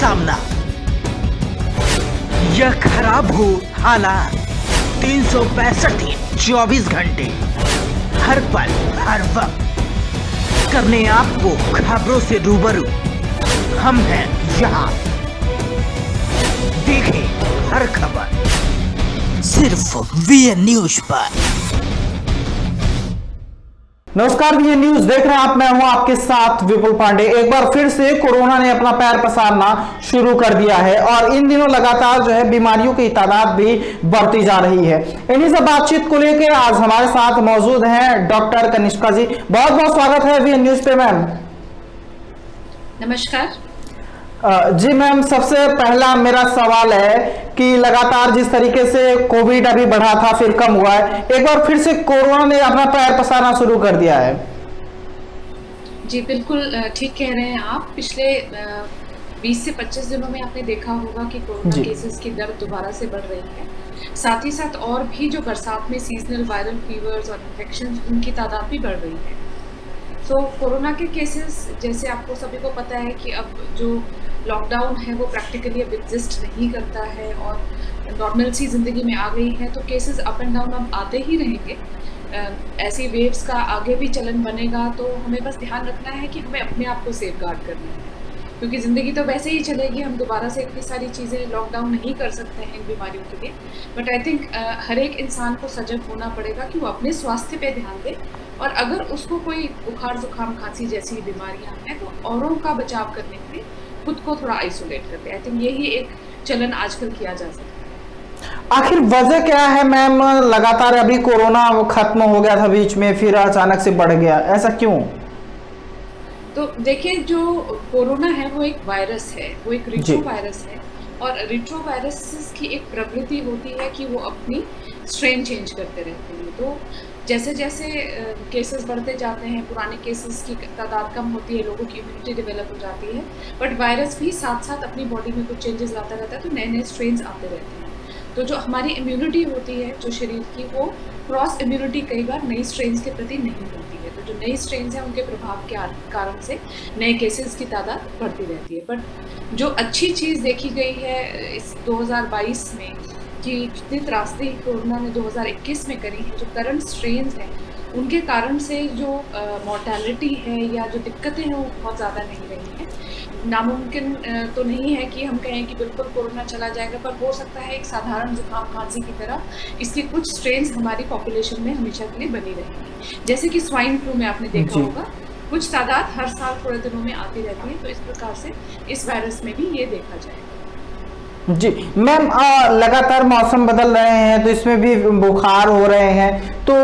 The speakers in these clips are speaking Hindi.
सामना। यह खराब हो हालात 365 दिन 24 घंटे हर पल हर वक्त करने आपको खबरों से रूबरू। हम हैं यहाँ, देखें हर खबर सिर्फ वीएन न्यूज पर। नमस्कार, ये न्यूज देख रहे हैं आप। मैं हूं आपके साथ विपुल पांडे। एक बार फिर से कोरोना ने अपना पैर पसारना शुरू कर दिया है और इन दिनों लगातार जो है बीमारियों की तादाद भी बढ़ती जा रही है। इन्हीं सब बातचीत को लेकर आज हमारे साथ मौजूद हैं डॉक्टर कनिष्का जी। बहुत बहुत स्वागत है वीएन न्यूज पे मैम। नमस्कार जी मैम, सबसे पहला मेरा सवाल है कि लगातार जिस तरीके से कोविड अभी बढ़ा था फिर कम हुआ है, एक बार फिर से कोरोना ने अपना पैर पसारना शुरू कर दिया है। जी बिल्कुल ठीक कह रहे हैं आप। पिछले 20 से 25 दिनों में आपने देखा होगा कि कोरोना केसेस की दर दोबारा से बढ़ रही है। साथ ही साथ और भी जो बरसात में सीजनल वायरल फीवर्स और इन्फेक्शन उनकी तादाद भी बढ़ रही है। तो कोरोना के केसेस, जैसे आपको सभी को पता है कि अब जो लॉकडाउन है वो प्रैक्टिकली अब एग्जिस्ट नहीं करता है और नॉर्मल सी ज़िंदगी में आ गई है। तो केसेस अप एंड डाउन अब आते ही रहेंगे। ऐसी वेव्स का आगे भी चलन बनेगा। तो हमें बस ध्यान रखना है कि हमें अपने आप को सेफ गार्ड करना है, क्योंकि ज़िंदगी तो वैसे ही चलेगी। हम दोबारा से इतनी सारी चीज़ें लॉकडाउन नहीं कर सकते हैं इन बीमारियों के लिए। बट आई थिंक हर एक इंसान को सजग होना पड़ेगा कि वो अपने स्वास्थ्य पे ध्यान दे, और अगर उसको कोई बुखार जुकाम खांसी जैसी बीमारियां हैं तो औरों का बचाव करने के लिए खुद को थोड़ा आइसोलेट कर दे। आई थिंक यही एक चलन आजकल किया जा सकता है। आखिर वजह क्या है मैम? लगातार अभी कोरोना खत्म हो गया था बीच में, फिर अचानक से बढ़ गया, ऐसा क्यों? तो देखिए, जो कोरोना है वो एक वायरस है, वो एक रिट्रो वायरस है। और रिट्रो वायरस की एक प्रवृत्ति होती है कि वो अपनी स्ट्रेन चेंज करते रहते हैं। तो जैसे जैसे केसेस बढ़ते जाते हैं, पुराने केसेस की तादाद कम होती है, लोगों की इम्यूनिटी डेवलप हो जाती है, बट वायरस भी साथ साथ अपनी बॉडी में कुछ चेंजेस लाता रहता है। तो नए नए स्ट्रेन्स आते रहते हैं। तो जो हमारी इम्यूनिटी होती है जो शरीर की, वो क्रॉस इम्यूनिटी कई बार नई स्ट्रेन्स के प्रति नहीं होती है। तो जो नई स्ट्रेन्स हैं उनके प्रभाव के कारण से नए केसेस की तादाद बढ़ती रहती है। बट जो अच्छी चीज़ देखी गई है इस 2022 में कि जितनी त्रासदी कोरोना ने 2021 में करी है, जो करंट स्ट्रेन्स हैं उनके कारण से जो मॉर्टेलिटी है या जो दिक्कतें हैं वो बहुत ज़्यादा नहीं रही हैं। नामुमकिन तो नहीं है कि हम कहें कि बिल्कुल कोरोना चला जाएगा, पर हो सकता है एक साधारण जुकाम खांसी की तरह इसके कुछ स्ट्रेन्स हमारी पॉपुलेशन में हमेशा के लिए बनी रहेंगी। जैसे कि स्वाइन फ्लू में आपने देखा होगा, कुछ तादाद हर साल थोड़े दिनों में आती रहती है। तो इस प्रकार से इस वायरस में भी ये देखा जाएगा। जी मैम, लगातार मौसम बदल रहे हैं तो इसमें भी बुखार हो रहे हैं। तो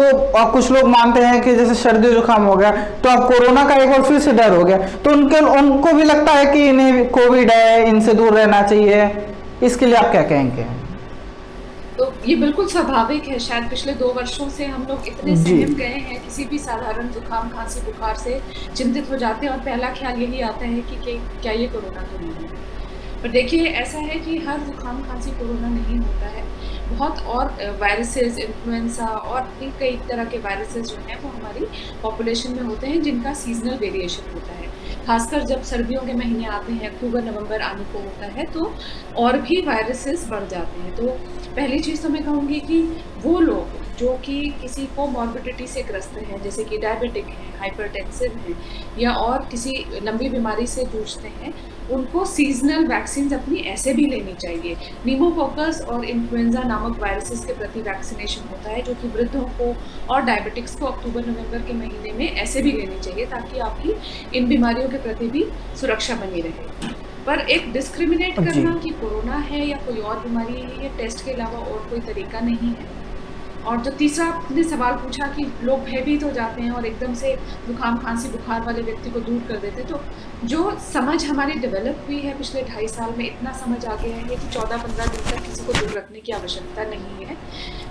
कुछ लोग मानते हैं कि जैसे सर्दी जुकाम हो गया तो अब कोरोना का एक बार फिर से डर हो गया, तो उनको भी लगता है कि इन्हें कोविड है, इनसे दूर रहना चाहिए। इसके लिए आप क्या कहेंगे? तो ये बिल्कुल स्वाभाविक है। शायद पिछले 2 वर्षों से हम लोग इतने सहम गए हैं, किसी भी साधारण जुकाम खांसी बुखार से चिंतित हो जाते हैं और पहला ख्याल यही आता है कि क्या ये कोरोना तो नहीं है। पर देखिए, ऐसा है कि हर जुकाम खांसी कोरोना नहीं होता है। बहुत और वायरसेस, इन्फ्लुएंजा और भी कई तरह के वायरसेस जो हैं वो हमारी पॉपुलेशन में होते हैं, जिनका सीजनल वेरिएशन होता है। खासकर जब सर्दियों के महीने आते हैं, अक्टूबर नवंबर आने को होता है, तो और भी वायरसेस बढ़ जाते हैं। तो पहली चीज़ तो मैं कहूँगी कि वो लोग जो कि किसी को मॉर्बिडिटी से ग्रस्त हैं, जैसे कि डायबिटिक हैं, हाइपरटेंसिव हैं या और किसी लंबी बीमारी से जूझते हैं, उनको सीजनल वैक्सीन अपनी ऐसे भी लेनी चाहिए। न्यूमोकोकस और इन्फ्लुएंजा नामक वायरसेस के प्रति वैक्सीनेशन होता है, जो कि वृद्धों को और डायबिटिक्स को अक्टूबर नवंबर के महीने में ऐसे भी लेनी चाहिए, ताकि आपकी इन बीमारियों के प्रति भी सुरक्षा बनी रहे। पर एक डिस्क्रिमिनेट करना कि कोरोना है या कोई और बीमारी है, ये टेस्ट के अलावा और कोई तरीका नहीं है। और जो तीसरा आपने सवाल पूछा कि लोग भयभीत हो जाते हैं और एकदम से जुकाम खांसी बुखार वाले व्यक्ति को दूर कर देते हैं, तो जो समझ हमारी डेवलप हुई है पिछले 2.5 साल में, इतना समझ आ गया है कि 14-15 दिन तक किसी को दूर रखने की आवश्यकता नहीं है।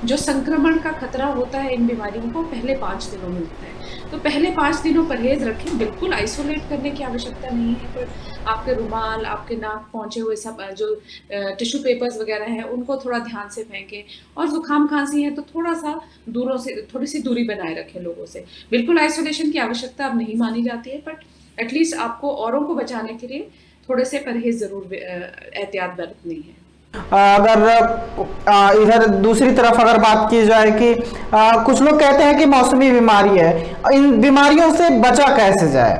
जो संक्रमण का खतरा होता है इन बीमारियों को पहले 5 दिनों में होता है। तो पहले 5 दिनों परहेज रखें, बिल्कुल आइसोलेट करने की आवश्यकता नहीं है, पर आपके रुमाल, आपके नाक पहुँचे हुए सब जो टिश्यू पेपर्स वगैरह हैं उनको थोड़ा ध्यान से फेंकें। और जुकाम खांसी है तो थोड़ा सा थोड़ी सी दूरी बनाए रखें लोगों से। बिल्कुल आइसोलेशन की आवश्यकता अब नहीं मानी जाती है, बट एटलीस्ट आपको औरों को बचाने के लिए थोड़े से परहेज जरूर एहतियात बरतनी है। अगर इधर दूसरी तरफ अगर बात की जाए कि कुछ लोग कहते हैं कि मौसमी बीमारी है, इन बीमारियों से बचा कैसे जाए?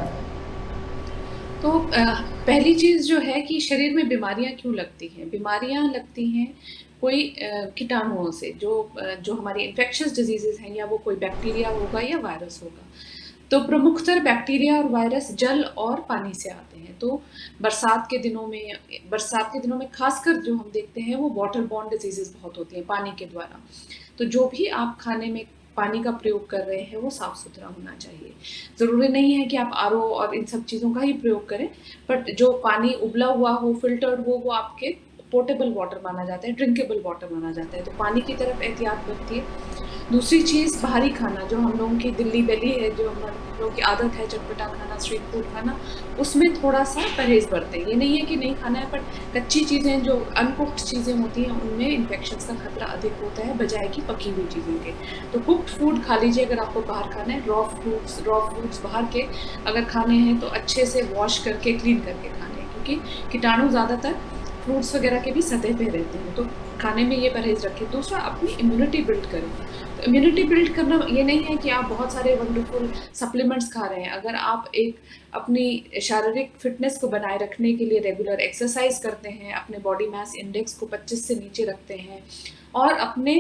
तो पहली चीज जो है कि शरीर में बीमारियां क्यों लगती हैं? बीमारियां लगती हैं कोई कीटाणुओं से, जो हमारी इन्फेक्शियस डिजीजेस हैं, या वो कोई बैक्टीरिया होगा या वायरस होगा। तो प्रमुखतर बैक्टीरिया और वायरस जल और पानी से आते हैं। तो बरसात के दिनों में खासकर जो हम देखते हैं वो वाटर बॉर्न डिजीजेस बहुत होती हैं पानी के द्वारा। तो जो भी आप खाने में पानी का प्रयोग कर रहे हैं वो साफ सुथरा होना चाहिए। ज़रूरी नहीं है कि आप आरओ और इन सब चीज़ों का ही प्रयोग करें, बट जो पानी उबला हुआ हो, फिल्टर्ड हो, वो आपके पोर्टेबल वाटर माना जाता है, ड्रिंकेबल वाटर माना जाता है। तो पानी की तरफ एहतियात बरतिए। दूसरी चीज़, बाहरी खाना, जो हम लोगों की दिल्ली बेली है, जो हम लोगों की आदत है चटपटा खाना, स्ट्रीट फूड खाना, उसमें थोड़ा सा परहेज बरतें। ये नहीं है कि नहीं खाना है, बट कच्ची चीज़ें, जो अनकुक्ड चीज़ें होती हैं, उनमें इन्फेक्शन का खतरा अधिक होता है बजाय कि पकी हुई चीज़ों के। तो कुक्ड फूड खा लीजिए अगर आपको बाहर खाना है। रॉ फ्रूट्स बाहर के अगर खाने हैं तो अच्छे से वॉश करके, क्लीन करके खाने हैं, क्योंकि कीटाणु ज़्यादातर फ्रूट्स वगैरह के भी सतह पे रहते हैं। तो खाने में ये परहेज रखें। दूसरा, अपनी इम्यूनिटी बिल्ड करें। तो इम्यूनिटी बिल्ड करना ये नहीं है कि आप बहुत सारे वंडरफुल सप्लीमेंट्स खा रहे हैं। अगर आप अपनी शारीरिक फिटनेस को बनाए रखने के लिए रेगुलर एक्सरसाइज करते हैं, अपने बॉडी मास इंडेक्स को 25 से नीचे रखते हैं, और अपने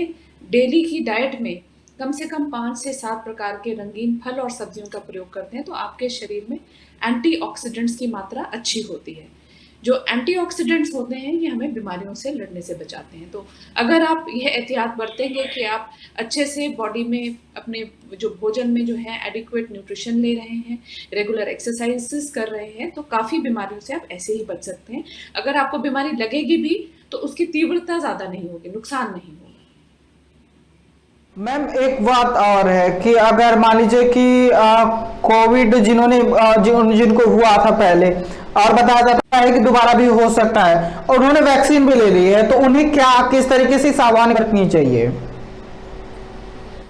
डेली की डाइट में कम से कम 5 से 7 प्रकार के रंगीन फल और सब्जियों का प्रयोग करते हैं, तो आपके शरीर में एंटीऑक्सीडेंट्स की मात्रा अच्छी होती है। जो एंटीऑक्सीडेंट्स होते हैं ये हमें बीमारियों से लड़ने से बचाते हैं। तो अगर आप यह एहतियात बरतेंगे कि आप अच्छे से बॉडी में अपने जो भोजन में जो है एडिक्वेट न्यूट्रिशन ले रहे हैं, रेगुलर एक्सरसाइजेस कर रहे हैं, तो काफ़ी बीमारियों से आप ऐसे ही बच सकते हैं। अगर आपको बीमारी लगेगी भी तो उसकी तीव्रता ज़्यादा नहीं होगी, नुकसान नहीं होगा। मैम, एक बात और है कि अगर मान लीजिए कि कोविड जिनको हुआ था पहले, और बताया जाता है कि दोबारा भी हो सकता है, और उन्होंने वैक्सीन भी ले ली है, तो उन्हें किस तरीके से सावधानी बरतनी चाहिए?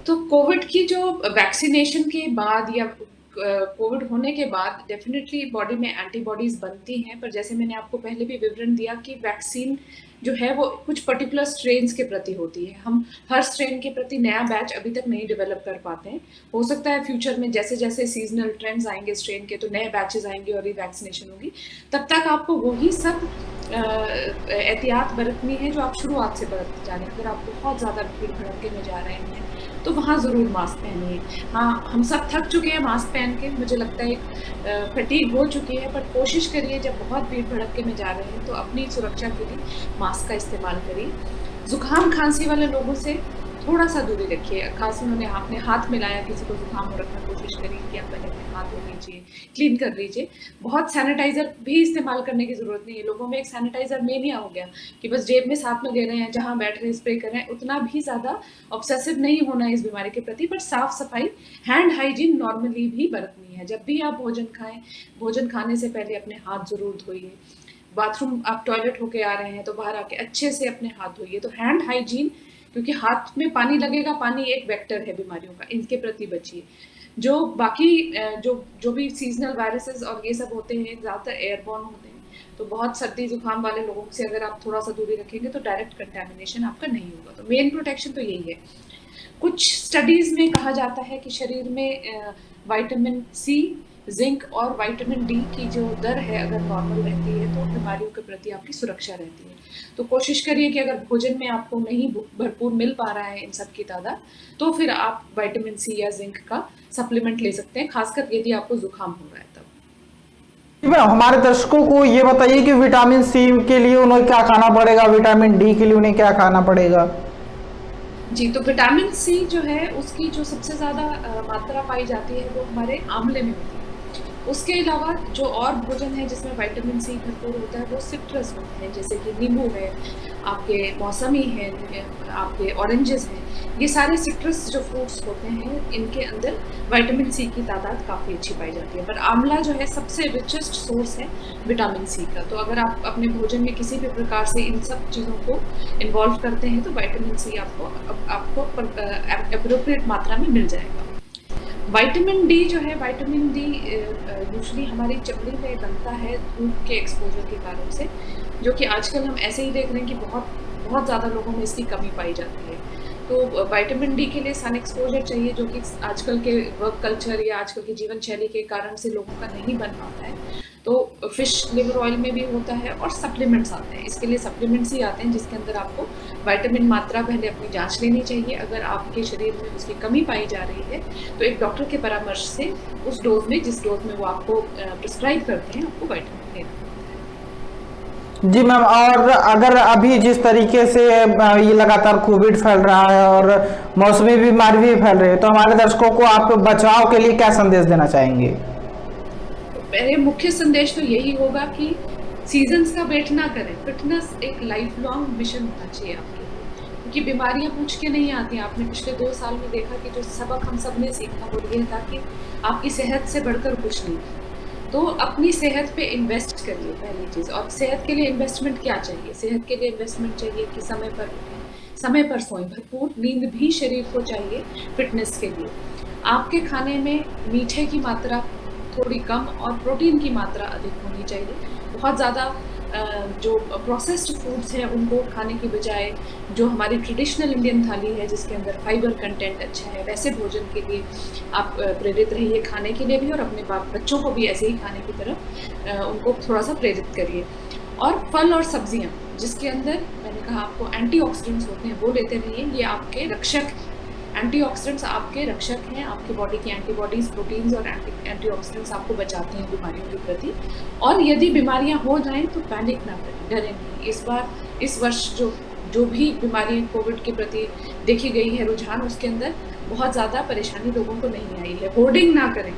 तो कोविड की जो वैक्सीनेशन के बाद या कोविड होने के बाद डेफिनेटली बॉडी में एंटीबॉडीज बनती हैं, पर जैसे मैंने आपको पहले भी विवरण दिया कि वैक्सीन जो है वो कुछ पर्टिकुलर स्ट्रेन्स के प्रति होती है। हम हर स्ट्रेन के प्रति नया बैच अभी तक नहीं डेवलप कर पाते हैं। हो सकता है फ्यूचर में जैसे जैसे सीजनल ट्रेंड्स आएंगे स्ट्रेन के, तो नए बैचेस आएंगे और रीवैक्सीनेशन होगी। तब तक आपको वही सब एहतियात बरतनी है जो आप शुरुआत से बरतते जा रहे हैं। अगर आप बहुत ज़्यादा भीड़ भड़के में जा रहे हैं तो वहाँ ज़रूर मास्क पहनिए। हाँ, हम सब थक चुके हैं मास्क पहन के, मुझे लगता है फटीग हो चुकी है, पर कोशिश करिए जब बहुत भीड़ भड़के में जा रहे हैं तो अपनी सुरक्षा के लिए मास्क का इस्तेमाल करिए। जुकाम खांसी वाले लोगों से थोड़ा सा दूरी रखिए। खांसी उन्होंने आपने हाथ मिलाया, किसी को जुकाम हो रखा, कोशिश करिए कि आप पहले अपने हाथ धो लीजिए, क्लीन कर लीजिए। बहुत सैनिटाइजर भी इस्तेमाल करने की ज़रूरत नहीं है। लोगों में एक सैनिटाइजर मेनिया हो गया कि बस जेब में साथ में ले रहे हैं, जहाँ बैठ रहे हैं स्प्रे कर रहे हैं। उतना भी ज़्यादा ऑब्सेसिव नहीं होना है इस बीमारी के प्रति, बट साफ सफाई, हैंड हाइजीन नॉर्मली भी बरतनी है। जब भी आप भोजन खाएं, भोजन खाने से पहले अपने हाथ ज़रूर धोइए। बाथरूम आप टॉयलेट होके आ रहे हैं तो बाहर आके अच्छे से अपने हाथ धोइए। तो हैंड हाइजीन, क्योंकि हाथ में पानी लगेगा, पानी एक वेक्टर है बीमारियों का, इनके प्रति बचिए। जो बाकी जो भी सीजनल वायरसेस और ये सब होते हैं ज़्यादातर एयरबॉर्न होते हैं, तो बहुत सर्दी जुकाम वाले लोगों से अगर आप थोड़ा सा दूरी रखेंगे तो डायरेक्ट कंटेमिनेशन आपका नहीं होगा। तो मेन प्रोटेक्शन तो यही है। कुछ स्टडीज़ में कहा जाता है कि शरीर में विटामिन सी, जिंक और विटामिन डी की जो दर है अगर नॉर्मल रहती है तो बीमारियों के प्रति आपकी सुरक्षा रहती है। तो कोशिश करिए कि अगर भोजन में आपको नहीं भरपूर मिल पा रहा है इन सब की तादाद, तो फिर आप विटामिन सी या जिंक का सप्लीमेंट ले सकते हैं, खासकर यदि आपको जुकाम हो रहा है तब। हमारे दर्शकों को ये बताइए कि विटामिन सी के लिए उन्हें क्या खाना पड़ेगा, विटामिन डी के लिए उन्हें क्या खाना पड़ेगा? जी, तो विटामिन सी जो है उसकी जो सबसे ज़्यादा मात्रा पाई जाती है वो हमारे आंवले में होती है। उसके अलावा जो और भोजन है जिसमें विटामिन सी भरपूर होता है वो सिट्रस होते हैं, जैसे कि नींबू है, आपके मौसमी है, आपके ऑरेंजेस हैं। ये सारे सिट्रस जो फ्रूट्स होते हैं इनके अंदर विटामिन सी की तादाद काफ़ी अच्छी पाई जाती है। पर आंवला जो है सबसे रिचेस्ट सोर्स है विटामिन सी का। तो अगर आप अपने भोजन में किसी भी प्रकार से इन सब चीज़ों को इन्वॉल्व करते हैं तो विटामिन सी आपको अप्रोप्रिएट मात्रा में मिल जाएगा। विटामिन डी जो है, विटामिन डी यूजुअली हमारी चमड़ी में बनता है धूप के एक्सपोजर के कारण से, जो कि आजकल हम ऐसे ही देख रहे हैं कि बहुत ज़्यादा लोगों में इसकी कमी पाई जाती है। तो विटामिन डी के लिए सन एक्सपोजर चाहिए, जो कि आजकल के वर्क कल्चर या आजकल की जीवन शैली के कारण से लोगों का नहीं बन पाता है। तो फिश लिवर ऑयल में भी होता है और सप्लीमेंट्स आते हैं, इसके लिए सप्लीमेंट्स ही आते हैं जिसके अंदर आपको विटामिन मात्रा पहले अपनी जांच लेनी चाहिए। अगर आपके शरीर में उसकी कमी पाई जा रही है तो एक डॉक्टर के परामर्श से उस डोज में, जिस डोज में वो आपको प्रिस्क्राइब करते हैं, आपको विटामिन लेना। जी मैम, और अगर अभी जिस तरीके से ये लगातार कोविड फैल रहा है और मौसमी बीमारी भी फैल रही है, तो हमारे दर्शकों को आप बचाव के लिए क्या संदेश देना चाहेंगे? मेरे मुख्य संदेश तो यही होगा कि सीजन्स का वेट ना करें। फिटनेस एक लाइफ लॉन्ग मिशन होना चाहिए आपके लिए, क्योंकि बीमारियां पूछ के नहीं आती। आपने पिछले 2 साल में देखा कि जो सबक हम सब ने सीखा वो ये था कि आपकी सेहत से बढ़कर कुछ नहीं। तो अपनी सेहत पे इन्वेस्ट करिए पहली चीज़। और सेहत के लिए इन्वेस्टमेंट क्या चाहिए? सेहत के लिए इन्वेस्टमेंट चाहिए कि समय पर उठें, समय पर सोएं, भरपूर नींद भी शरीर को चाहिए फिटनेस के लिए। आपके खाने में मीठे की मात्रा थोड़ी कम और प्रोटीन की मात्रा अधिक होनी चाहिए। बहुत ज़्यादा जो प्रोसेस्ड फूड्स हैं उनको खाने की बजाय जो हमारी ट्रेडिशनल इंडियन थाली है जिसके अंदर फाइबर कंटेंट अच्छा है, वैसे भोजन के लिए आप प्रेरित रहिए खाने के लिए भी, और अपने बच्चों को भी ऐसे ही खाने की तरफ उनको थोड़ा सा प्रेरित करिए। और फल और सब्जियां जिसके अंदर मैंने कहा आपको एंटीऑक्सीडेंट्स होते हैं वो लेते रहिए। ये आपके रक्षक, एंटीऑक्सीडेंट्स आपके रक्षक हैं, आपकी बॉडी की एंटीबॉडीज, प्रोटीन्स और एंटीऑक्सीडेंट्स आपको बचाते हैं बीमारियों के प्रति। और यदि बीमारियां हो जाएं तो पैनिक ना करें, डरें नहीं। इस वर्ष जो भी बीमारी कोविड के प्रति देखी गई है रुझान, उसके अंदर बहुत ज़्यादा परेशानी लोगों को नहीं आई है। होर्डिंग ना करें,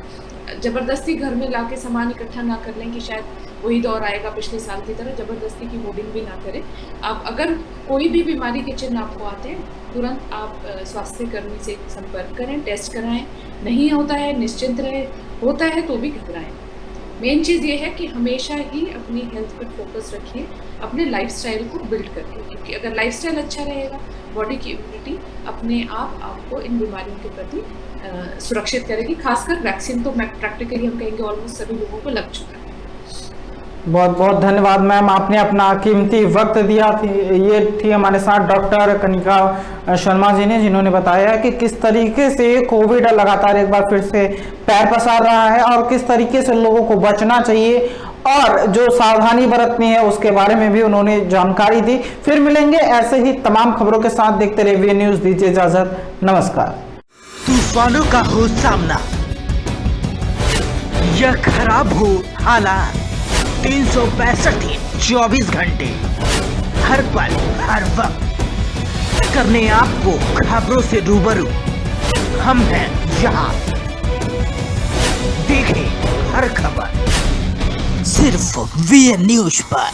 ज़बरदस्ती घर में लाके सामान इकट्ठा ना कर लें कि शायद वही दौर आएगा पिछले साल की तरह, ज़बरदस्ती की होर्डिंग भी ना करें। आप अगर कोई भी बीमारी के चिन्ह आपको आते हैं, तुरंत आप स्वास्थ्य कर्मी से संपर्क करें, टेस्ट कराएं। नहीं होता है निश्चिंत रहे, होता है तो भी घबराएं। मेन चीज़ ये है कि हमेशा ही अपनी हेल्थ पर फोकस रखिए, अपने लाइफस्टाइल को बिल्ड करके, क्योंकि अगर लाइफस्टाइल अच्छा रहेगा, बॉडी की इम्यूनिटी अपने आप आपको इन बीमारियों के प्रति सुरक्षित करेगी। खासकर वैक्सीन तो प्रैक्टिकली हम कहेंगे ऑलमोस्ट सभी लोगों को लग चुका है। बहुत बहुत धन्यवाद मैम, आपने अपना कीमती वक्त दिया। ये थी हमारे साथ डॉक्टर कनिका शर्मा जी ने, जिन्होंने बताया कि किस तरीके से कोविड लगातार एक बार फिर से पैर पसार रहा है और किस तरीके से लोगों को बचना चाहिए और जो सावधानी बरतनी है उसके बारे में भी उन्होंने जानकारी दी। फिर मिलेंगे ऐसे ही तमाम खबरों के साथ, देखते रहिए वी न्यूज। दीजिए इजाजत, नमस्कार। तूफानों का हो सामना या खराब हो हालात, 365 दिन 24 घंटे, हर पल हर वक्त करने आपको खबरों से रूबरू। हम हैं यहाँ, देखें हर खबर सिर्फ वी न्यूज पर।